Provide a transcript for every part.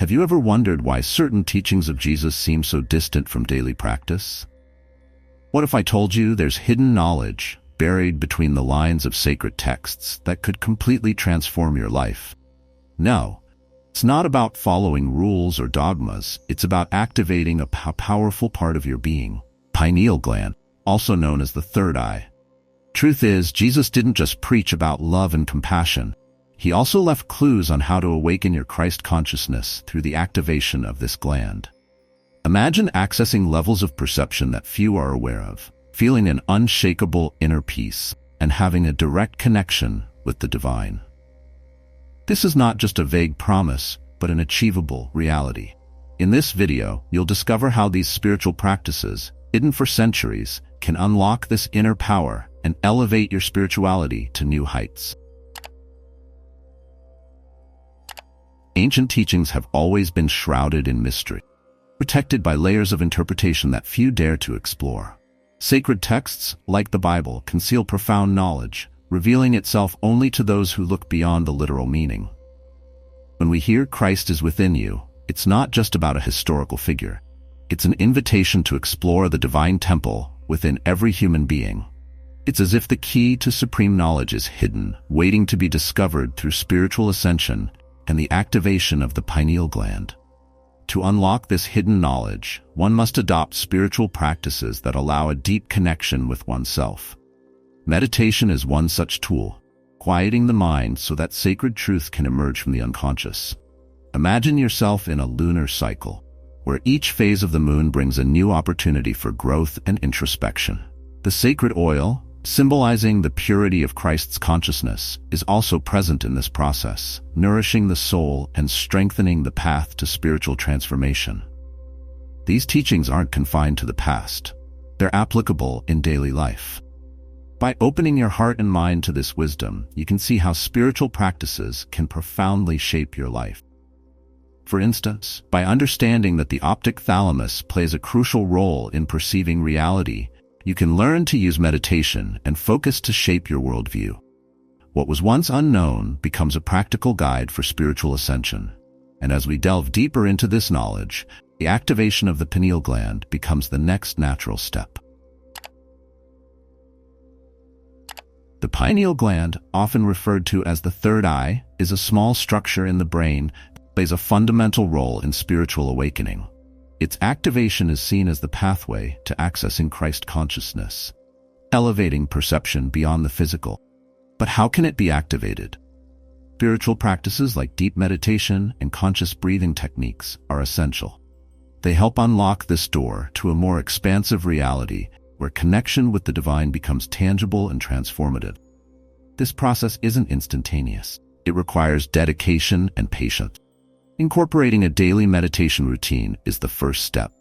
Have you ever wondered why certain teachings of Jesus seem so distant from daily practice? What if I told you there's hidden knowledge buried between the lines of sacred texts that could completely transform your life? No, it's not about following rules or dogmas. It's about activating a powerful part of your being, pineal gland, also known as the third eye. Truth is, Jesus didn't just preach about love and compassion. He also left clues on how to awaken your Christ consciousness through the activation of this gland. Imagine accessing levels of perception that few are aware of, feeling an unshakable inner peace, and having a direct connection with the divine. This is not just a vague promise, but an achievable reality. In this video, you'll discover how these spiritual practices, hidden for centuries, can unlock this inner power and elevate your spirituality to new heights. Ancient teachings have always been shrouded in mystery, protected by layers of interpretation that few dare to explore. Sacred texts, like the Bible, conceal profound knowledge, revealing itself only to those who look beyond the literal meaning. When we hear Christ is within you, it's not just about a historical figure. It's an invitation to explore the divine temple within every human being. It's as if the key to supreme knowledge is hidden, waiting to be discovered through spiritual ascension and the activation of the pineal gland. To unlock this hidden knowledge, one must adopt spiritual practices that allow a deep connection with oneself. Meditation is one such tool, quieting the mind so that sacred truth can emerge from the unconscious. Imagine yourself in a lunar cycle, where each phase of the moon brings a new opportunity for growth and introspection. The sacred oil, symbolizing the purity of Christ's consciousness, is also present in this process, nourishing the soul and strengthening the path to spiritual transformation. These teachings aren't confined to the past. They're applicable in daily life. By opening your heart and mind to this wisdom, you can see how spiritual practices can profoundly shape your life. For instance, by understanding that the optic thalamus plays a crucial role in perceiving reality, you can learn to use meditation and focus to shape your worldview. What was once unknown becomes a practical guide for spiritual ascension. And as we delve deeper into this knowledge, the activation of the pineal gland becomes the next natural step. The pineal gland, often referred to as the third eye, is a small structure in the brain that plays a fundamental role in spiritual awakening. Its activation is seen as the pathway to accessing Christ consciousness, elevating perception beyond the physical. But how can it be activated? Spiritual practices like deep meditation and conscious breathing techniques are essential. They help unlock this door to a more expansive reality where connection with the divine becomes tangible and transformative. This process isn't instantaneous. It requires dedication and patience. Incorporating a daily meditation routine is the first step.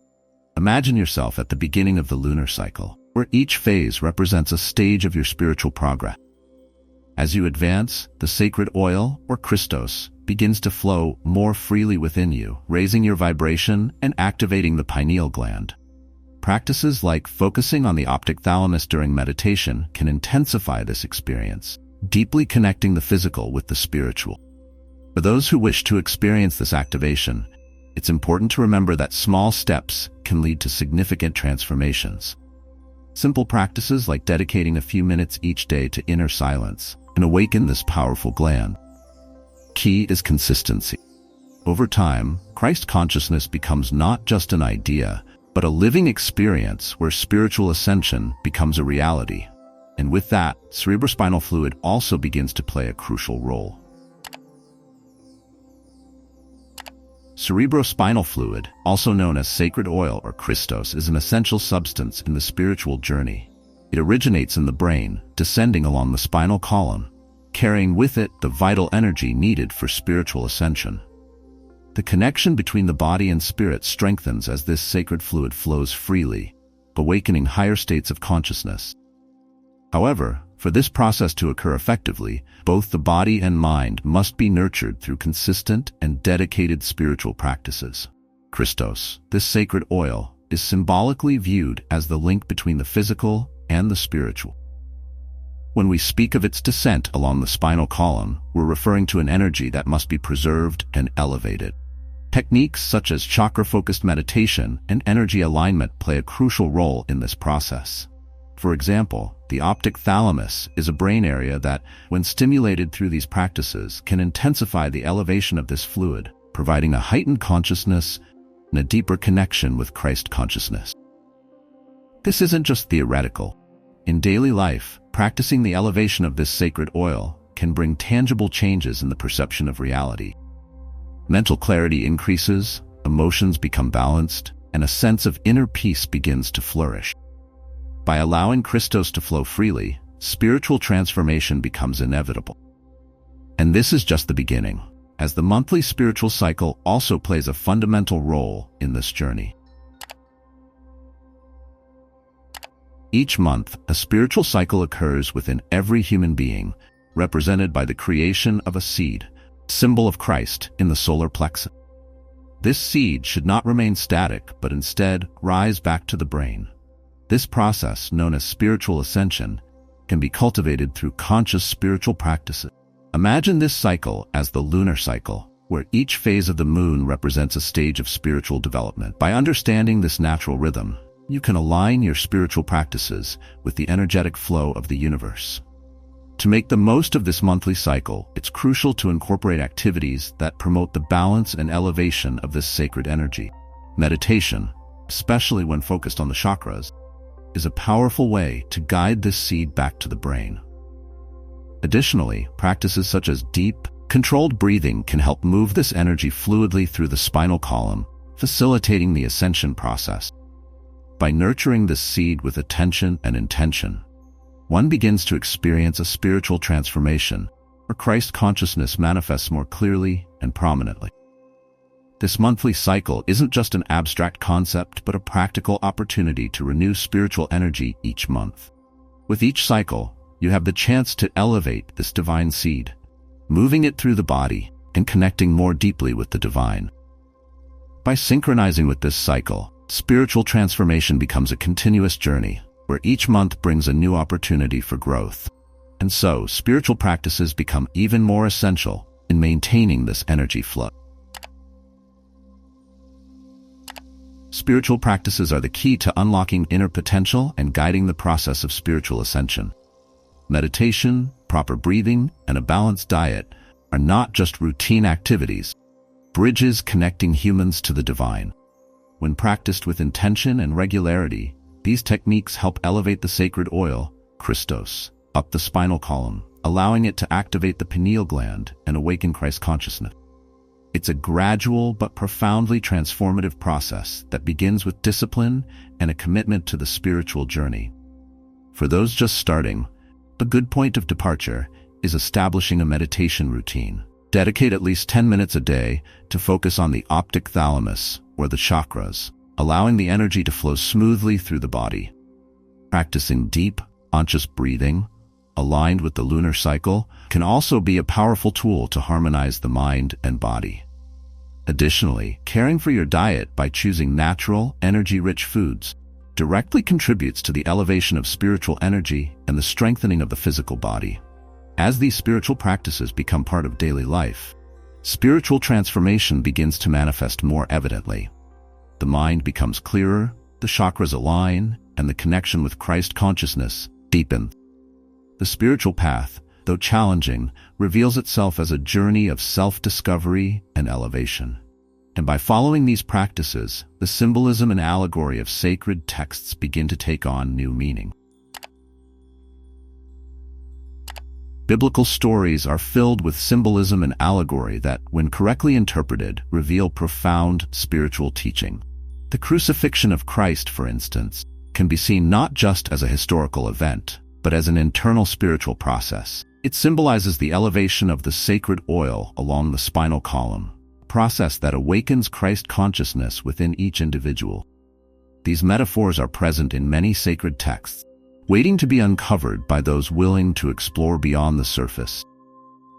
Imagine yourself at the beginning of the lunar cycle, where each phase represents a stage of your spiritual progress. As you advance, the sacred oil, or Christos, begins to flow more freely within you, raising your vibration and activating the pineal gland. Practices like focusing on the optic thalamus during meditation can intensify this experience, deeply connecting the physical with the spiritual. For those who wish to experience this activation, it's important to remember that small steps can lead to significant transformations. Simple practices like dedicating a few minutes each day to inner silence can awaken this powerful gland. Key is consistency. Over time, Christ consciousness becomes not just an idea, but a living experience where spiritual ascension becomes a reality. And with that, cerebrospinal fluid also begins to play a crucial role. Cerebrospinal fluid, also known as sacred oil or Christos, is an essential substance in the spiritual journey. It originates in the brain, descending along the spinal column, carrying with it the vital energy needed for spiritual ascension. The connection between the body and spirit strengthens as this sacred fluid flows freely, awakening higher states of consciousness. However, for this process to occur effectively, both the body and mind must be nurtured through consistent and dedicated spiritual practices. Christos, this sacred oil, is symbolically viewed as the link between the physical and the spiritual. When we speak of its descent along the spinal column, we're referring to an energy that must be preserved and elevated. Techniques such as chakra-focused meditation and energy alignment play a crucial role in this process. For example, the optic thalamus is a brain area that, when stimulated through these practices, can intensify the elevation of this fluid, providing a heightened consciousness and a deeper connection with Christ consciousness. This isn't just theoretical. In daily life, practicing the elevation of this sacred oil can bring tangible changes in the perception of reality. Mental clarity increases, emotions become balanced, and a sense of inner peace begins to flourish. By allowing Christos to flow freely, spiritual transformation becomes inevitable. And this is just the beginning, as the monthly spiritual cycle also plays a fundamental role in this journey. Each month, a spiritual cycle occurs within every human being, represented by the creation of a seed, symbol of Christ, in the solar plexus. This seed should not remain static, but instead rise back to the brain. This process, known as spiritual ascension, can be cultivated through conscious spiritual practices. Imagine this cycle as the lunar cycle, where each phase of the moon represents a stage of spiritual development. By understanding this natural rhythm, you can align your spiritual practices with the energetic flow of the universe. To make the most of this monthly cycle, it's crucial to incorporate activities that promote the balance and elevation of this sacred energy. Meditation, especially when focused on the chakras, is a powerful way to guide this seed back to the brain. Additionally, practices such as deep, controlled breathing can help move this energy fluidly through the spinal column, facilitating the ascension process. By nurturing this seed with attention and intention, one begins to experience a spiritual transformation, where Christ consciousness manifests more clearly and prominently. This monthly cycle isn't just an abstract concept, but a practical opportunity to renew spiritual energy each month. With each cycle, you have the chance to elevate this divine seed, moving it through the body and connecting more deeply with the divine. By synchronizing with this cycle, spiritual transformation becomes a continuous journey, where each month brings a new opportunity for growth. And so, spiritual practices become even more essential in maintaining this energy flow. Spiritual practices are the key to unlocking inner potential and guiding the process of spiritual ascension. Meditation, proper breathing, and a balanced diet are not just routine activities, bridges connecting humans to the divine. When practiced with intention and regularity, these techniques help elevate the sacred oil, Christos, up the spinal column, allowing it to activate the pineal gland and awaken Christ consciousness. It's a gradual but profoundly transformative process that begins with discipline and a commitment to the spiritual journey. For those just starting, a good point of departure is establishing a meditation routine. Dedicate at least 10 minutes a day to focus on the optic thalamus, or the chakras, allowing the energy to flow smoothly through the body. Practicing deep, conscious breathing, aligned with the lunar cycle, can also be a powerful tool to harmonize the mind and body. Additionally, caring for your diet by choosing natural, energy-rich foods directly contributes to the elevation of spiritual energy and the strengthening of the physical body. As these spiritual practices become part of daily life, spiritual transformation begins to manifest more evidently. The mind becomes clearer, the chakras align, and the connection with Christ consciousness deepens. The spiritual path, though challenging, reveals itself as a journey of self-discovery and elevation. And by following these practices, the symbolism and allegory of sacred texts begin to take on new meaning. Biblical stories are filled with symbolism and allegory that, when correctly interpreted, reveal profound spiritual teaching. The crucifixion of Christ, for instance, can be seen not just as a historical event, but as an internal spiritual process. It symbolizes the elevation of the sacred oil along the spinal column, a process that awakens Christ consciousness within each individual. These metaphors are present in many sacred texts, waiting to be uncovered by those willing to explore beyond the surface.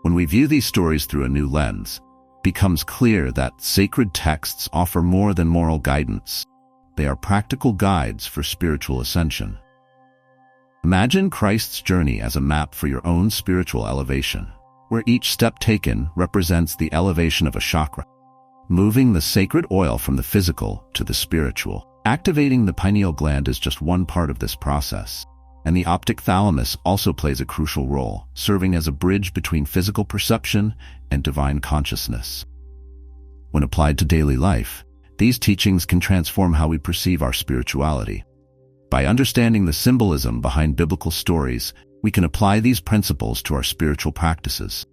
When we view these stories through a new lens, it becomes clear that sacred texts offer more than moral guidance. They are practical guides for spiritual ascension. Imagine Christ's journey as a map for your own spiritual elevation, where each step taken represents the elevation of a chakra. moving the sacred oil from the physical to the spiritual. Activating the pineal gland is just one part of this process, and the optic thalamus also plays a crucial role, serving as a bridge between physical perception and divine consciousness. When applied to daily life, these teachings can transform how we perceive our spirituality. By understanding the symbolism behind biblical stories, we can apply these principles to our spiritual practices,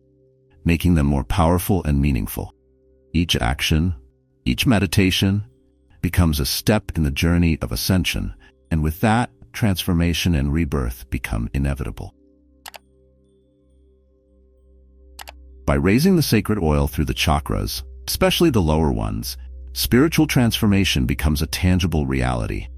making them more powerful and meaningful. Each action, each meditation, becomes a step in the journey of ascension, and with that, transformation and rebirth become inevitable. By raising the sacred oil through the chakras, especially the lower ones, spiritual transformation becomes a tangible reality.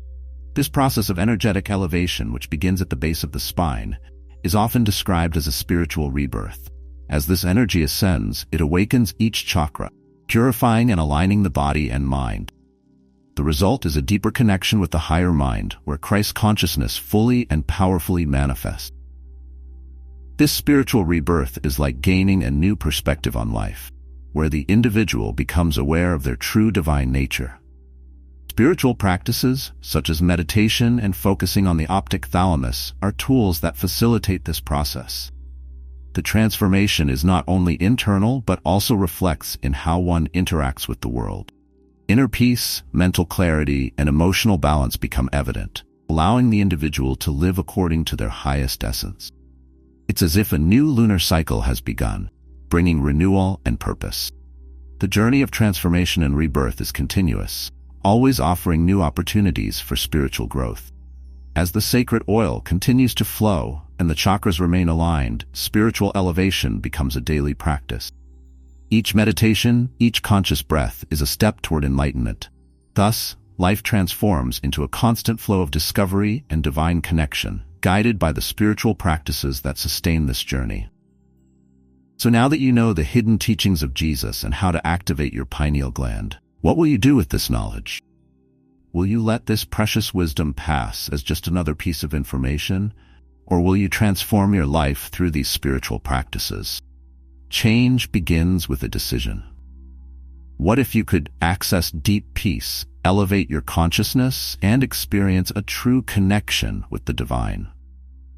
This process of energetic elevation, which begins at the base of the spine, is often described as a spiritual rebirth. As this energy ascends, it awakens each chakra, purifying and aligning the body and mind. The result is a deeper connection with the higher mind, where Christ consciousness fully and powerfully manifests. This spiritual rebirth is like gaining a new perspective on life, where the individual becomes aware of their true divine nature. Spiritual practices, such as meditation and focusing on the optic thalamus, are tools that facilitate this process. The transformation is not only internal but also reflects in how one interacts with the world. Inner peace, mental clarity, and emotional balance become evident, allowing the individual to live according to their highest essence. It's as if a new lunar cycle has begun, bringing renewal and purpose. The journey of transformation and rebirth is continuous, always offering new opportunities for spiritual growth. As the sacred oil continues to flow and the chakras remain aligned, spiritual elevation becomes a daily practice. Each meditation, each conscious breath is a step toward enlightenment. Thus, life transforms into a constant flow of discovery and divine connection, guided by the spiritual practices that sustain this journey. So now that you know the hidden teachings of Jesus and how to activate your pineal gland, what will you do with this knowledge? Will you let this precious wisdom pass as just another piece of information, or will you transform your life through these spiritual practices? Change begins with a decision. What if you could access deep peace, elevate your consciousness, and experience a true connection with the divine?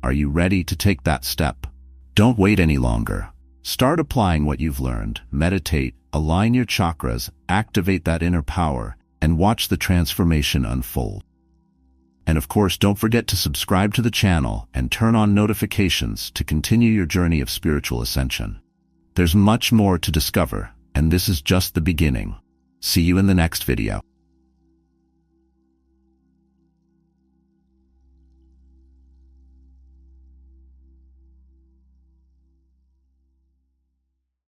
Are you ready to take that step? Don't wait any longer. Start applying what you've learned, meditate, align your chakras, activate that inner power, and watch the transformation unfold. And of course, don't forget to subscribe to the channel and turn on notifications to continue your journey of spiritual ascension. There's much more to discover, and this is just the beginning. See you in the next video.